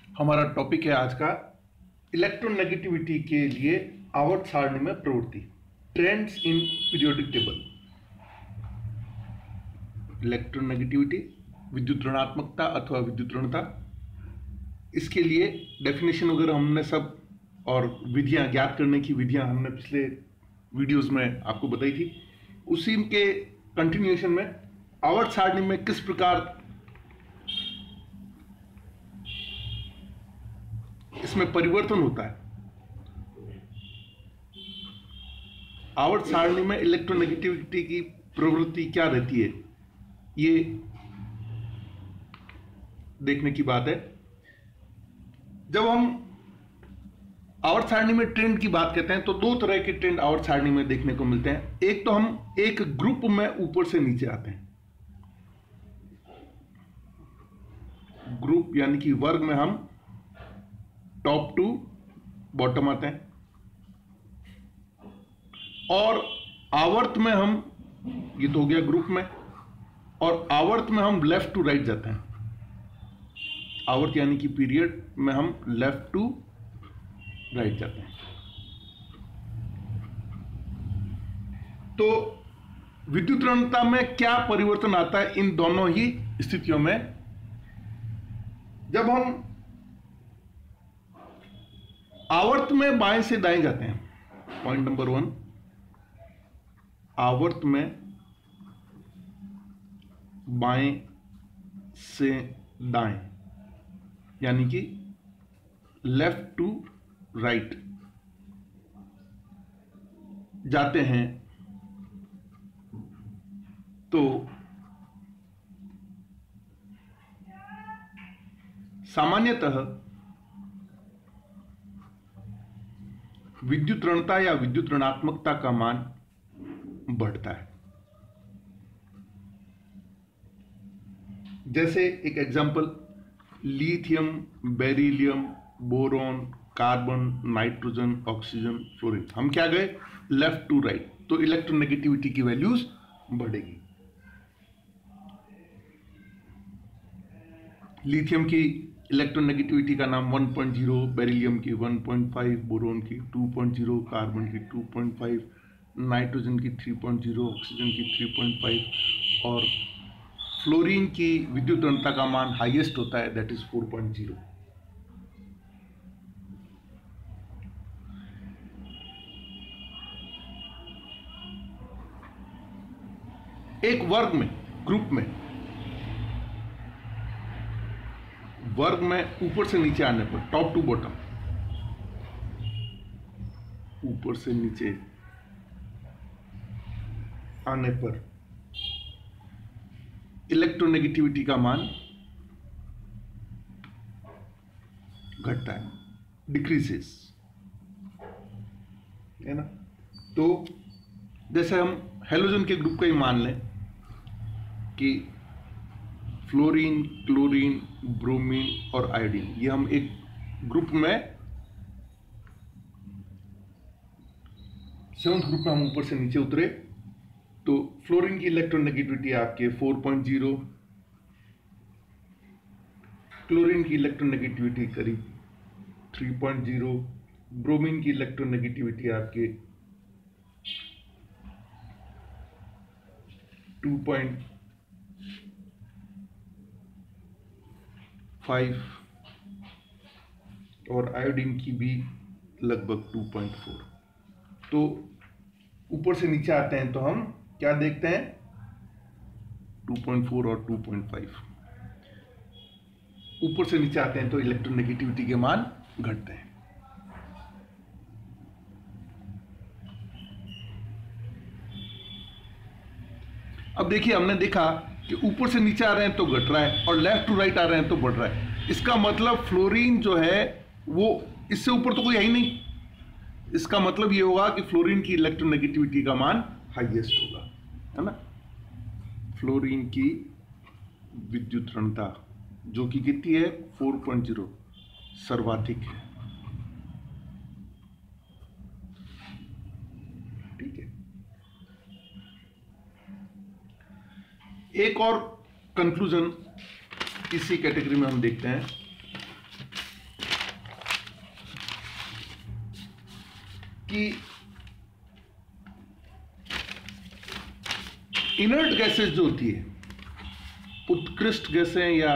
हमारा टॉपिक है आज का इलेक्ट्रोनेगेटिविटी के लिए आवर्त सारणी में प्रवृत्ति, trends in periodic table. Electronegativity, विद्युत ऋणात्मकता अथवा विद्युत ऋणता, इसके लिए डेफिनेशन वगैरह हमने सब और विधियां ज्ञात करने की विधियां हमने पिछले वीडियोस में आपको बताई थी। उसी के कंटिन्यूएशन में आवर्त सारणी में किस प्रकार इसमें परिवर्तन होता है, आवर्त सारणी में इलेक्ट्रोनेगेटिविटी की प्रवृत्ति क्या रहती है, ये देखने की बात है। जब हम आवर्त सारणी में ट्रेंड की बात करते हैं तो दो तरह के ट्रेंड आवर्त सारणी में देखने को मिलते हैं। एक तो हम एक ग्रुप में ऊपर से नीचे आते हैं, ग्रुप यानी कि वर्ग में हम टॉप टू बॉटम आते हैं, और आवर्त में हम, ये तो हो गया ग्रुप में, और आवर्त में हम लेफ्ट टू राइट जाते हैं। आवर्त यानी कि पीरियड में हम लेफ्ट टू राइट जाते हैं। तो विद्युत ऋणता में क्या परिवर्तन आता है इन दोनों ही स्थितियों में? जब हम आवर्त में बाएं से दाएं जाते हैं, पॉइंट नंबर 1, आवर्त में बाएं से दाएं यानी कि लेफ्ट टू राइट जाते हैं, तो सामान्यतः विद्युत ऋणता या विद्युत ऋणात्मकता का मान बढ़ता है। जैसे एक example, lithium, beryllium, boron, carbon, nitrogen, oxygen, fluorine, हम क्या गए लेफ्ट टू राइट, तो इलेक्ट्रोनेगेटिविटी की वैल्यूज बढ़ेगी। लिथियम की इलेक्ट्रोनेगेटिविटी का नाम 1.0, बेरिलियम की 1.5, बोरोन की 2.0, कार्बन की 2.5, नाइट्रोजन की 3.0, ऑक्सीजन की 3.5 और फ्लोरीन की विद्युत ऋणता का मान हाईएस्ट होता है, दैट इज 4.0। एक वर्ग में, ग्रुप में, वर्ग में ऊपर से नीचे आने पर, टॉप टू बॉटम, ऊपर से नीचे आने पर इलेक्ट्रोनेगेटिविटी का मान घटता है, डिक्रीजेस, है ना। तो जैसे हम हेलोजन के ग्रुप का ही मान लें कि फ्लोरीन, क्लोरीन, ब्रोमीन और आयोडीन, ये हम एक ग्रुप में, सेवंथ ग्रुप में हम ऊपर से नीचे उतरे, तो फ्लोरीन की इलेक्ट्रोनेगेटिविटी आपके 4.0, क्लोरीन की इलेक्ट्रोनेगेटिविटी करीब 3.0, ब्रोमीन की इलेक्ट्रोनेगेटिविटी आपके 2.5 और आयोडीन की भी लगभग 2.4। तो ऊपर से नीचे आते हैं तो हम क्या देखते हैं, 2.4 और 2.5। ऊपर से नीचे आते हैं तो इलेक्ट्रोनेगेटिविटी के मान घटते हैं। अब देखिए, हमने देखा कि ऊपर से नीचे आ रहे हैं तो घट रहा है और लेफ्ट टू राइट आ रहे हैं तो बढ़ रहा है। इसका मतलब फ्लोरीन जो है वो, इससे ऊपर तो कोई है ही नहीं। इसका मतलब ये होगा कि फ्लोरीन की इलेक्ट्रोनेगेटिविटी का मान हाईएस्ट होगा, है ना। फ्लोरीन की विद्युत ऋणता जो कि कितनी है, 4.0, सर्वाधिक है। ठीक है। एक और कंक्लूजन इसी कैटेगरी में हम देखते हैं कि इनर्ट गैसेस जो होती है, उत्कृष्ट गैसें या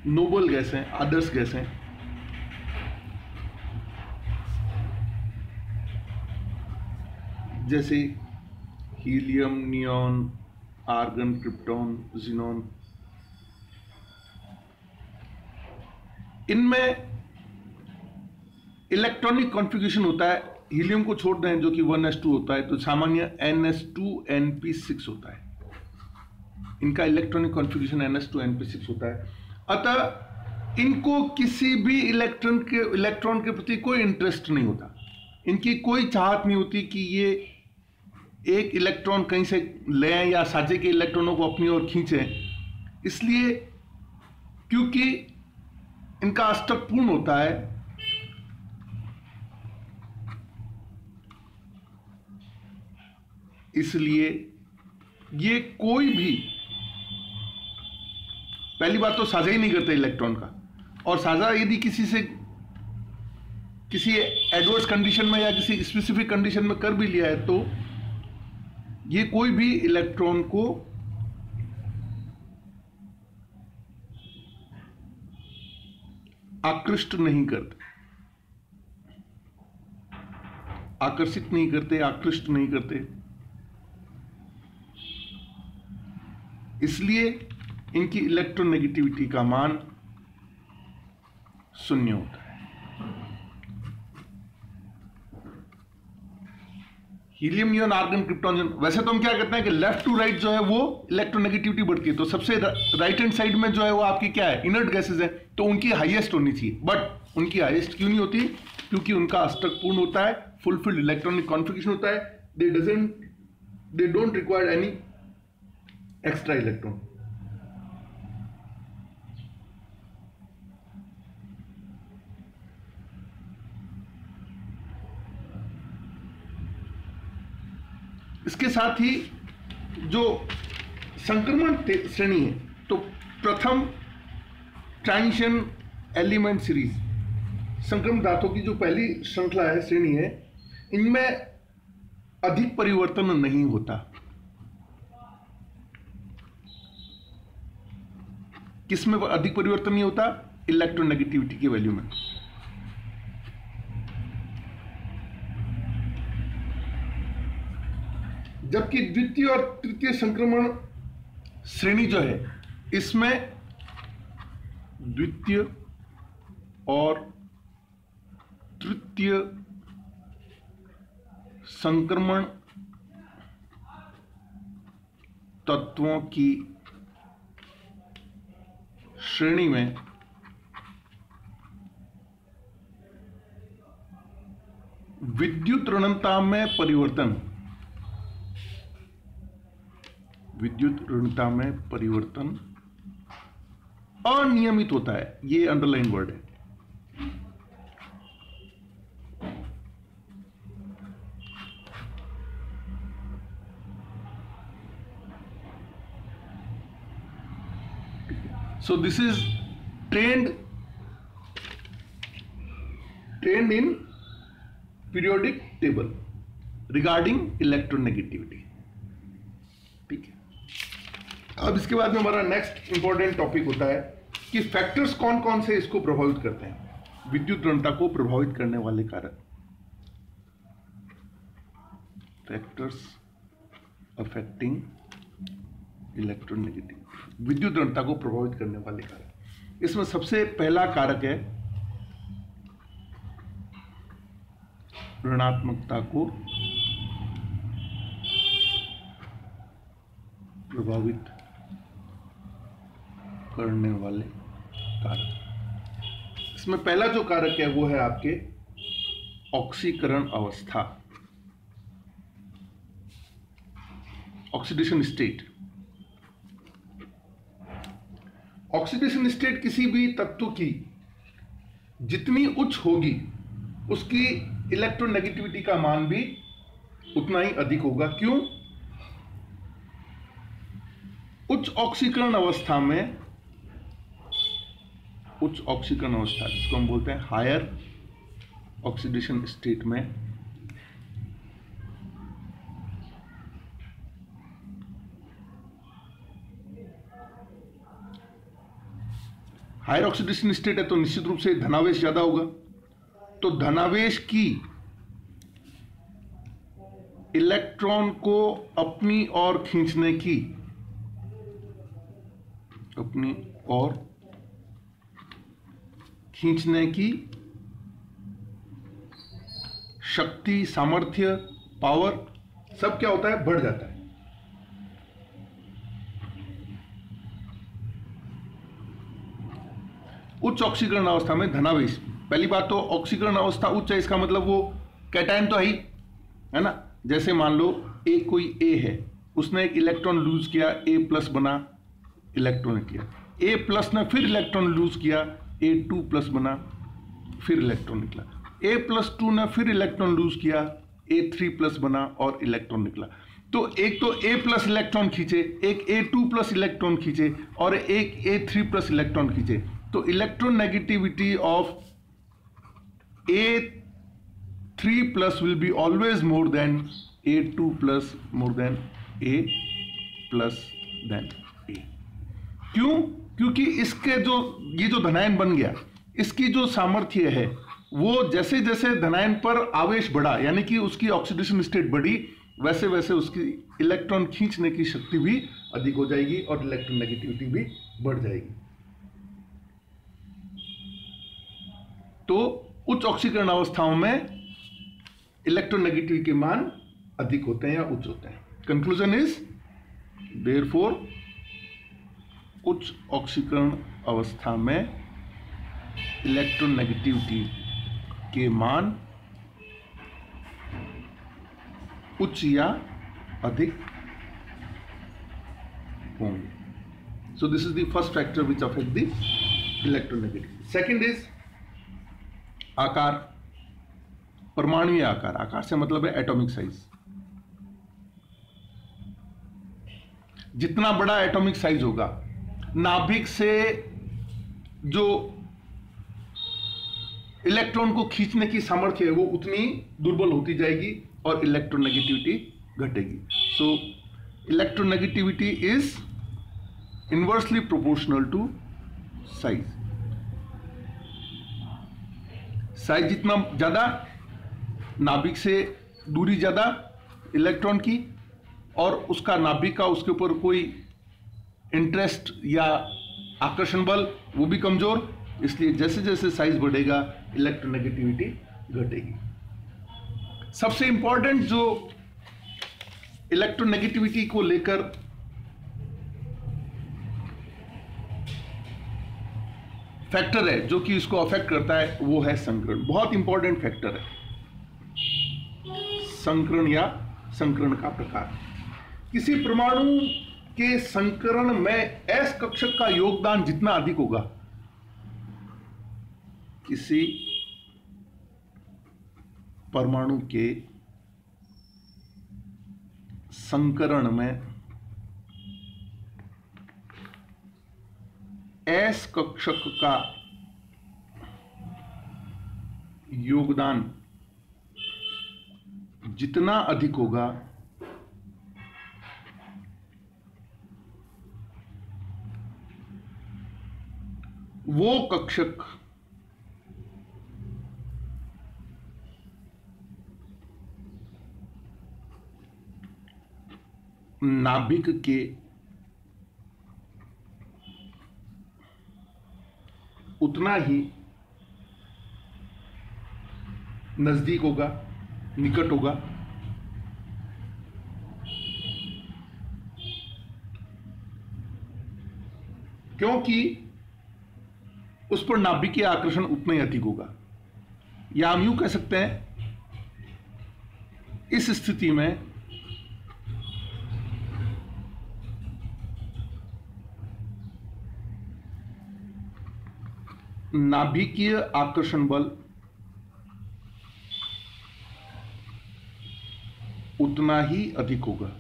नोबल गैसें, आदर्श गैसें, जैसे helium, neon, argon, krypton, xenon, इनमें इलेक्ट्रॉनिक कॉन्फ़िगरेशन होता है। हीलियम को छोड़ दें जो कि 1s2 होता है, तो सामान्य ns2np6 होता है। इनका इलेक्ट्रॉनिक कॉन्फ़िगरेशन ns2np6 होता है। अतः इनको किसी भी इलेक्ट्रॉन के प्रति कोई इंटरेस्ट नहीं होता। इनकी कोई चाहत नहीं होती कि ये एक इलेक्ट्रॉन कहीं से लें या साझे के इलेक्ट्रॉनों को अपनी ओर खींचें। इसलिए क्योंकि इनका अष्टक पूर्ण होता है, इसलिए ये कोई भी, पहली बात तो साझा ही नहीं करते इलेक्ट्रॉन का, और साझा यदि किसी एडवर्स कंडीशन में या किसी स्पेसिफिक कंडीशन में कर भी लिया है तो ये कोई भी इलेक्ट्रॉन को आकृष्ट नहीं करते, आकर्षित नहीं करते, आकृष्ट नहीं करते। इसलिए इनकी इलेक्ट्रोनेगेटिविटी का मान शून्य होता है। हीलियम, नियॉन, आर्गन, क्रिप्टॉन, वैसे तो हम क्या कहते हैं कि लेफ्ट टू राइट जो है वो इलेक्ट्रोनेगेटिविटी बढ़ती है, तो सबसे राइट हैंड साइड में जो है वो आपकी क्या है, इनर्ट गैसेस है, तो उनकी हाईएस्ट होनी चाहिए। बट उनकी हाईएस्ट क्यों नहीं होती? क्योंकि उनका अष्टक पूर्ण होता है, फुलफिल्ड इलेक्ट्रॉनिक कॉन्फ़िगरेशन होता है। They don't require any extra electron. इसके साथ ही जो संक्रमण श्रेणी है, तो प्रथम ट्रांजिशन एलिमेंट सीरीज, संक्रमण धातुओं की जो पहली श्रृंखला है, श्रेणी है, इनमें अधिक परिवर्तन नहीं होता। किसमें अधिक परिवर्तन नहीं होता? इलेक्ट्रोनेगेटिविटी की वैल्यू में। जबकि द्वितीय और तृतीय संक्रमण श्रेणी जो है, इसमें द्वितीय और तृतीय संक्रमण तत्वों की श्रेणी में विद्युत ऋणता में परिवर्तन, विद्युत ऋणता में परिवर्तन अनियमित होता है। ये अंडरलाइन वर्ड है। So this is trained in periodic table regarding electronegativity। ठीक है। अब इसके बाद में हमारा नेक्स्ट इंपॉर्टेंट टॉपिक होता है कि फैक्टर्स कौन कौन से इसको प्रभावित करते हैं, विद्युत ऋणता को प्रभावित करने वाले कारक। फैक्टर्स अफेक्टिंग इलेक्ट्रोनेगेटिविटी, विद्युत ऋणता को प्रभावित करने वाले कारक। इसमें सबसे पहला कारक है ऋणात्मकता को प्रभावित करने वाले कारक। इसमें पहला जो कारक है वो है आपके ऑक्सीकरण अवस्था, ऑक्सीडेशन स्टेट। ऑक्सीडेशन स्टेट किसी भी तत्व की जितनी उच्च होगी उसकी इलेक्ट्रोनेगेटिविटी का मान भी उतना ही अधिक होगा। क्यों? उच्च ऑक्सीकरण अवस्था में उच्च ऑक्सीकरण अवस्था जिसको हम बोलते हैं हायर ऑक्सीडेशन स्टेट में हायर ऑक्सीडेशन स्टेट है तो निश्चित रूप से धनावेश ज्यादा होगा, तो धनावेश की इलेक्ट्रॉन को अपनी ओर खींचने की शक्ति, सामर्थ्य, पावर सब क्या होता है, बढ़ जाता है। उच्च ऑक्सीकरण अवस्था में धनावेश, पहली बात तो ऑक्सीकरण अवस्था उच्च है, इसका मतलब वो कैटायन तो है ना। जैसे मान लो कोई ए है, उसने एक इलेक्ट्रॉन लूज किया, A+ बना, इलेक्ट्रॉन निकला। A+ ने फिर इलेक्ट्रॉन लूज किया, A2+ बना, फिर इलेक्ट्रॉन निकला। A+2 ने फिर इलेक्ट्रॉन लूज किया, A3+ बना और इलेक्ट्रॉन निकला। तो एक तो A+ इलेक्ट्रॉन खींचे, एक A2+ इलेक्ट्रॉन खींचे और एक A3+ इलेक्ट्रॉन खींचे, तो electronegativity of A3+ will be always more than A2+ more than A+ than A। क्यों? क्योंकि इसके ये जो धनायन बन गया, इसकी जो सामर्थ्य है वो जैसे जैसे धनायन पर आवेश बढ़ा, यानी कि उसकी ऑक्सीडेशन स्टेट बढ़ी, वैसे वैसे उसकी इलेक्ट्रॉन खींचने की शक्ति भी अधिक हो जाएगी और इलेक्ट्रोनेगेटिविटी भी बढ़ जाएगी। तो उच्च ऑक्सीकरण अवस्थाओं में इलेक्ट्रोनेगेटिविटी के मान अधिक होते हैं या उच्च होते हैं। कंक्लूजन इज देयरफॉर उच्च ऑक्सीकरण अवस्था में इलेक्ट्रोनेगेटिविटी के मान उच्च या अधिक होंगे। So this is the first factor which affect the electronegativity. Second is आकार, परमाणुीय आकार। आकार से मतलब है एटॉमिक साइज। जितना बड़ा एटॉमिक साइज होगा, नाभिक से जो इलेक्ट्रॉन को खींचने की सामर्थ्य है वो उतनी दुर्बल होती जाएगी और इलेक्ट्रोनेगेटिविटी घटेगी। So electronegativity is inversely proportional to size. Size जितना ज्यादा, नाभिक से दूरी ज्यादा इलेक्ट्रॉन की, और उसका नाभिक का उसके ऊपर कोई इंटरेस्ट या आकर्षण बल वो भी कमजोर, इसलिए जैसे जैसे साइज बढ़ेगा इलेक्ट्रोनेगेटिविटी घटेगी। सबसे इंपॉर्टेंट जो इलेक्ट्रोनेगेटिविटी को लेकर फैक्टर है जो कि इसको अफेक्ट करता है वो है संकरण। बहुत इंपॉर्टेंट फैक्टर है संकरण या संकरण का प्रकार। किसी परमाणु के संकरण में S कक्षक का योगदान जितना अधिक होगा, किसी परमाणु के संकरण में S कक्षक का योगदान जितना अधिक होगा, वो कक्षक नाभिक के उतना ही नजदीक होगा, निकट होगा। क्योंकि उस पर नाभिकीय आकर्षण उतना ही अधिक होगा। या हम यूं कह सकते हैं, इस स्थिति में नाभिकीय आकर्षण बल उतना ही अधिक होगा।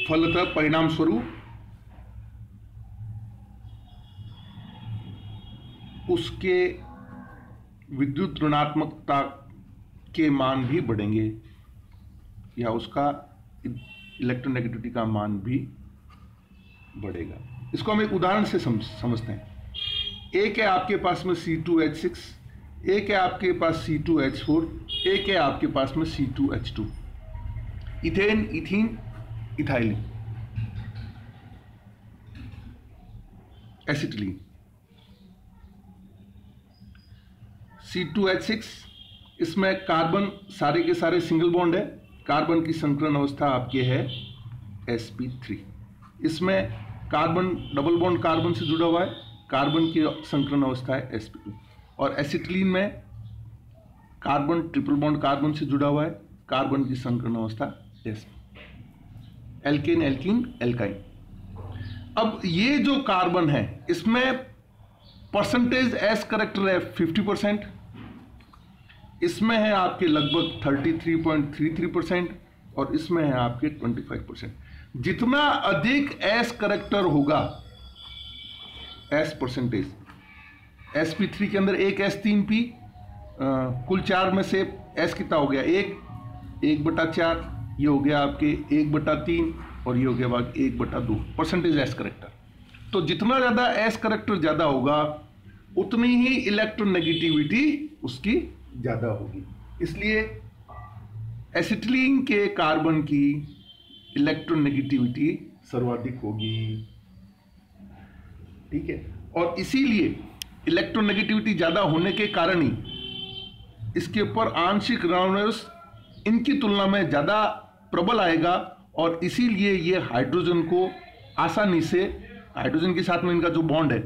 फलतः परिणाम स्वरूप उसके विद्युत ऋणात्मकता के मान भी बढ़ेंगे या उसका इलेक्ट्रोनेगेटिविटी का मान भी बढ़ेगा। इसको हम एक उदाहरण से समझते हैं। एक है आपके पास में C2H6, एक है आपके पास C2H4, एक है आपके पास में C2H2, ethane, ethene, ethylene, acetylene. C2H6 इसमें कार्बन सारे के सारे सिंगल बॉन्ड है, कार्बन की संकरण अवस्था आपके है sp3। इसमें कार्बन डबल बॉन्ड कार्बन से जुड़ा हुआ है, कार्बन की संकरण अवस्था है sp2। और एसिटिलीन में कार्बन ट्रिपल बॉन्ड कार्बन से जुड़ा हुआ है, कार्बन की संकरण अवस्था sp। Alkene, alkene, alkyne. अब ये जो कार्बन है इसमें परसेंटेज एस करेक्टर है 50%, इसमें है आपके लगभग 33.33% और इसमें है आपके 25%। जितना अधिक एस करेक्टर होगा, एस परसेंटेज, sp3 के अंदर एक s3p, कुल 4 में से एस कितना हो गया, 1/4, ये हो गया आपके 1/3 और ये हो गया 1/2 परसेंटेज एस करेक्टर। तो जितना ज्यादा एस करेक्टर ज्यादा होगा उतनी ही इलेक्ट्रोनेगेटिविटी उसकी ज्यादा होगी। इसलिए एसिटिलीन के कार्बन की इलेक्ट्रोनेगेटिविटी सर्वाधिक होगी, ठीक है। और इसीलिए इलेक्ट्रोनेगेटिविटी ज्यादा होने के कारण ही इसके ऊपर आंशिक ऋणावेश इनकी तुलना में ज्यादा प्रबल आएगा और इसीलिए ये हाइड्रोजन को आसानी से, हाइड्रोजन के साथ में इनका जो बॉन्ड है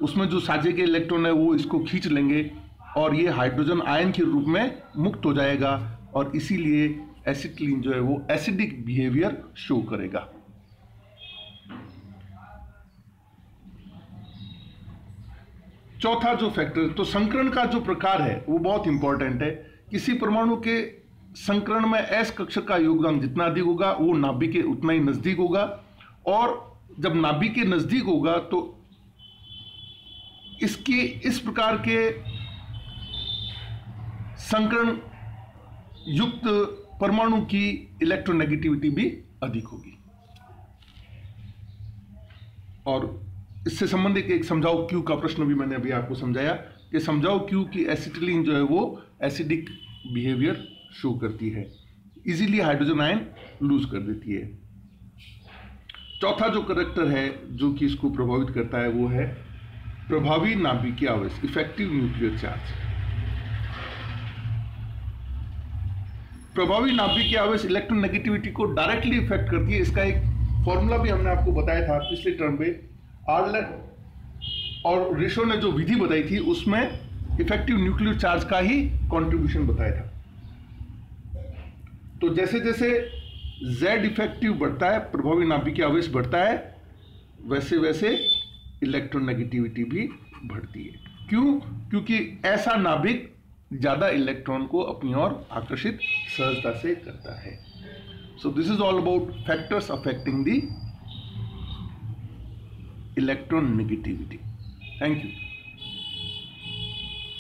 उसमें जो साझे के इलेक्ट्रॉन है वो इसको खींच लेंगे और ये हाइड्रोजन आयन के रूप में मुक्त हो जाएगा और इसीलिए एसिटिलीन जो है वो एसिडिक बिहेवियर शो करेगा। चौथा जो फैक्टर, तो संकरण का जो प्रकार है वो बहुत इंपॉर्टेंट है। किसी परमाणु के संकरण में एस कक्षा का योगदान जितना अधिक होगा वो नाभिक के उतना ही नजदीक होगा और जब नाभिक के नजदीक होगा तो इसकी इस प्रकार के संकरण युक्त परमाणु की इलेक्ट्रोनेगेटिविटी भी अधिक होगी। और इससे संबंधित एक समझाओ क्यू का प्रश्न भी मैंने अभी आपको समझाया कि समझाओ क्यू की एसिटिलीन जो है वो एसिडिक बिहेवियर शो करती है, इजीली हाइड्रोजन आयन लूज कर देती है। चौथा जो करैक्टर है जो कि इसको प्रभावित करता है वो है प्रभावी नाभिकीय आवेश, इफेक्टिव न्यूक्लियर चार्ज। प्रभावी नाभिकीय आवेश इलेक्ट्रोनेगेटिविटी को डायरेक्टली इफेक्ट करती है। इसका एक फॉर्मूला भी हमने आपको बताया था पिछले टर्म में, आर्लेट और रिशो ने जो विधि बताई थी उसमें इफेक्टिव न्यूक्लियर चार्ज का ही कंट्रीब्यूशन बताया था। तो जैसे जैसे Z इफेक्टिव बढ़ता है, प्रभावी नाभिकीय आवेश बढ़ता है, वैसे वैसे इलेक्ट्रोनेगेटिविटी भी बढ़ती है। क्यों? क्योंकि ऐसा नाभिक ज्यादा इलेक्ट्रॉन को अपनी ओर आकर्षित सहजता से करता है। So this is all about factors affecting the electronegativity. Thank you.